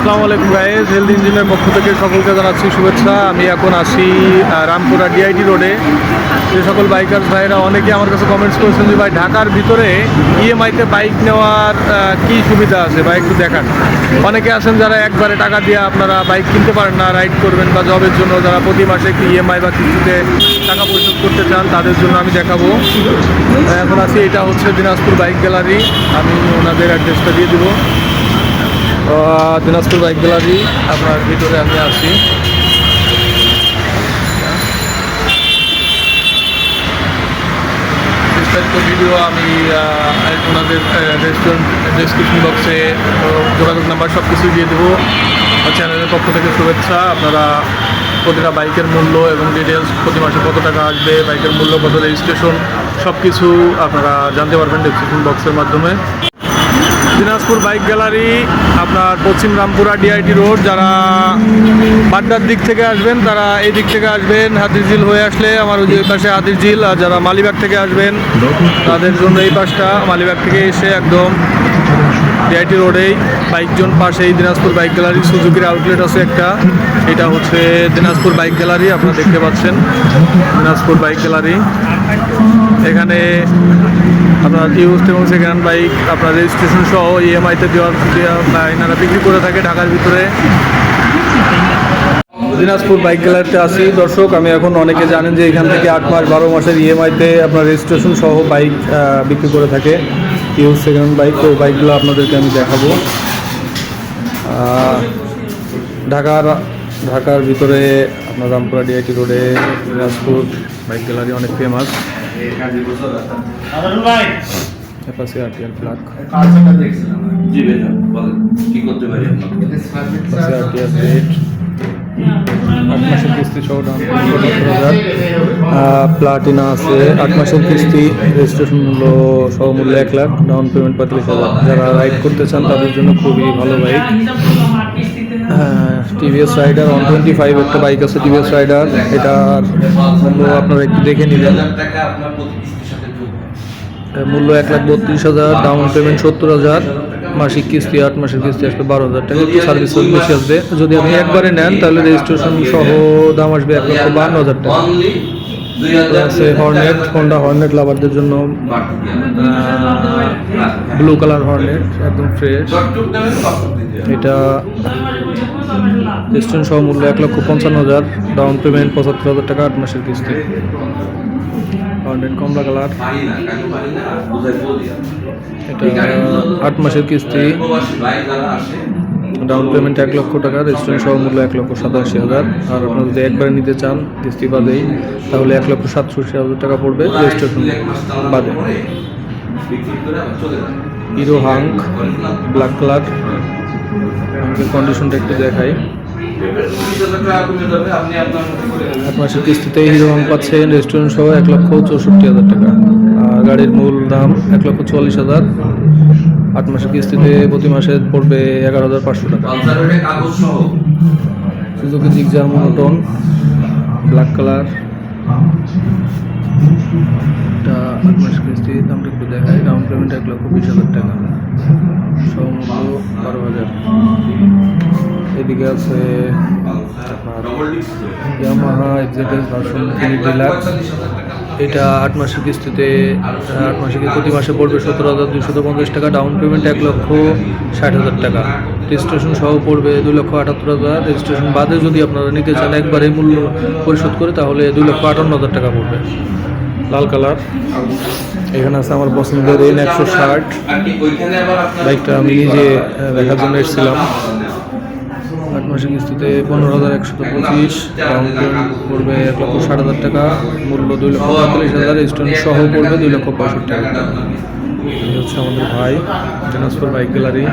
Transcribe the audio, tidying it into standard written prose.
আসসালামু আলাইকুম guys, health ইঞ্জিনের পক্ষ থেকে সকলকে জানাচ্ছি শুভেচ্ছা। আমি এখন আসি রামপুরা ডিআইটি রোডে। যে সকল বাইকার্স ভাইরা অনেকে আমার কাছে কমেন্টস করেছেন যে ভাই ঢাকার ভিতরে ইএমআইতে বাইক নেওয়ার কী সুবিধা আছে বা একটু দেখান। অনেকে আছেন যারা একবারে টাকা দিয়ে আপনারা বাইক কিনতে পারেন না, রাইড করবেন বা জবের জন্য, যারা প্রতি মাসে একটু ইএমআই বা কিছুতে টাকা পরিশোধ করতে চান, তাদের জন্য আমি দেখাবো। এখন আছি, এটা হচ্ছে দিনাজপুর বাইক গ্যালারি। আমি ওনাদের অ্যাড্রেসটা দিয়ে দেবো। দিনাজপুর বাইক গ্যালারি আপনার ভিতরে আমি আছি। বিস্তারিত ভিডিও আমি ওনাদের রেস্টুরেন্ট ডেসক্রিপশন বক্সে যোগাযোগ নাম্বার সব কিছুই দিয়ে দেবো। চ্যানেলের পক্ষ থেকে শুভেচ্ছা। আপনারা প্রতিটা বাইকের মূল্য এবং ডিটেলস, প্রতি মাসে কত টাকা আসবে, বাইকের মূল্য কত, রেজিস্ট্রেশন, সব কিছু আপনারা জানতে পারবেন ডেসক্রিপশন বক্সের মাধ্যমে। দিনাজপুর বাইক গ্যালারি আপনার পশ্চিম রামপুরা ডিআইটি রোড। যারা বাড্ডার দিক থেকে আসবেন তারা এই দিক থেকে আসবেন, হাতির ঝিল হয়ে আসলে আমার ওই যে পাশে হাতির ঝিল। আর যারা মালিবাগ থেকে আসবেন তাদের জন্য এই পাশটা, মালিবাগ থেকে এসে একদম ডিআইটি রোডেই বাইক জোন পাশেই দিনাজপুর বাইক গ্যালারি। সুজুকির আউটলেট আছে একটা, এটা হচ্ছে দিনাজপুর বাইক গ্যালারি। আপনারা দেখতে পাচ্ছেন দিনাজপুর বাইক গ্যালারি। এখানে আপনার ইউজ এবং সেকেন্ড হ্যান্ড বাইক আপনার রেজিস্ট্রেশন সহ ইএমআইতে এনারা বিক্রি করে থাকে ঢাকার ভিতরে। দিনাজপুর বাইক গ্যালারিতে আসি দর্শক। আমি এখন, অনেকে জানেন যে এখান থেকে 8 মাস 12 মাসের ইএমআইতে আপনার রেজিস্ট্রেশন সহ বাইক বিক্রি করে থাকে, ইউজ সেকেন্ড হ্যান্ড বাইক। তো বাইকগুলো আপনাদেরকে আমি দেখাবো। ঢাকার ভিতরে আপনার রামপুরা ডিআইটি রোডে দিনাজপুর বাইক গ্যালারি অনেক ফেমাস। পাশে আরটিআর প্লাগ, পাশে আরটিআর রেট, 8 মাসের কিস্তি সহ দাম 70,000। প্লাটিনা আছে 8 মাসের কিস্তি, রেজিস্ট্রেশন মূল্য সহ মূল্য 1 লাখ, ডাউন পেমেন্ট 35,000। যারা রাইড করতে চান তাদের জন্য খুবই ভালো বাইক। টিভিএস রাইডার 125 একটা বাইক আছে, টিভিএস রাইডার। এটার মূল্য আপনারা একটু দেখে নেবেন। মূল্য 1,32,000, ডাউন পেমেন্ট 70,000, মাসিক কিস্তি 8 মাসের কিস্তি আসবে 12,000 টাকা। একটু সার্ভিস বেশি আসবে। যদি আপনি একবারে নেন তাহলে রেজিস্ট্রেশন সহ দাম আসবে 1,52,000 টাকা। আছে হর্নেট, হন্ডা হর্নেট লাভারদের জন্য, ব্লু কালার হর্নেট একদম ফ্রেশ। এটা রেজিস্ট্রেশন সহ মূল্য 1,55,000, ডাউন পেমেন্ট 75,000 টাকা, 8 মাসের কিস্তি। হর্নেট কমলা কালার, এটা 8 মাসের কিস্তি, ডাউন পেমেন্ট 1 লক্ষ টাকা, রেজিস্ট্রেশন সহ মূল্য 1,87,000। আর আপনারা যদি একবারে নিতে চান কিস্তি বাদেই তাহলে 1,67,000 টাকা পড়বে রেজিস্ট্রেশন বাদে। হিরো হাঙ্ক ব্ল্যাক কালার, আমাদের কন্ডিশনটা একটু দেখাই। 8 মাসের কিস্তিতে হিরো হাঙ্ক পাচ্ছেন রেজিস্ট্রেশন সহ 1,64,000 টাকা। গাড়ির মূল দাম 1,44,000। 8 মাসের কিস্তিতে প্রতি মাসে পড়বে 11,500 টাকা। Suzuki Gixxer monotone black colour, এটা 8 মাসের কিস্তি, দামটা একটু দেখাই। ডাউন পেমেন্ট 1,20,000 টাকা, সমূল্য 12,000। এদিকে আছে ইয়ামাহা এক্সিডেন্ট ভার্সন 3 ডিলাক্স। এটা 8 মাসের কিস্তিতে, 8 মাসে প্রতি মাসে পড়বে 17,250 টাকা, ডাউন পেমেন্ট 1,60,000 টাকা, রেজিস্ট্রেশন সহ পড়বে 2,78,000। রেজিস্ট্রেশন বাদে যদি আপনারা নিতে চান একবারে মূল্য পরিশোধ করে তাহলে 2,58,000 টাকা পড়বে। লাল কালার, এখানে আছে আমার পছন্দের N160 বাইকটা। আমি নিজে দেখার জন্য এসেছিলাম। 8 মাসের কিস্তিতে 15,125, ডাউন পেমেন্ট পড়বে 1,60,000 টাকা, মূল্য 2,45,000, রেজিস্ট্রেশন সহ পড়বে 2,65,000 টাকা। এই হচ্ছে আমাদের ভাই দিনাজপুর বাইক গ্যালারি।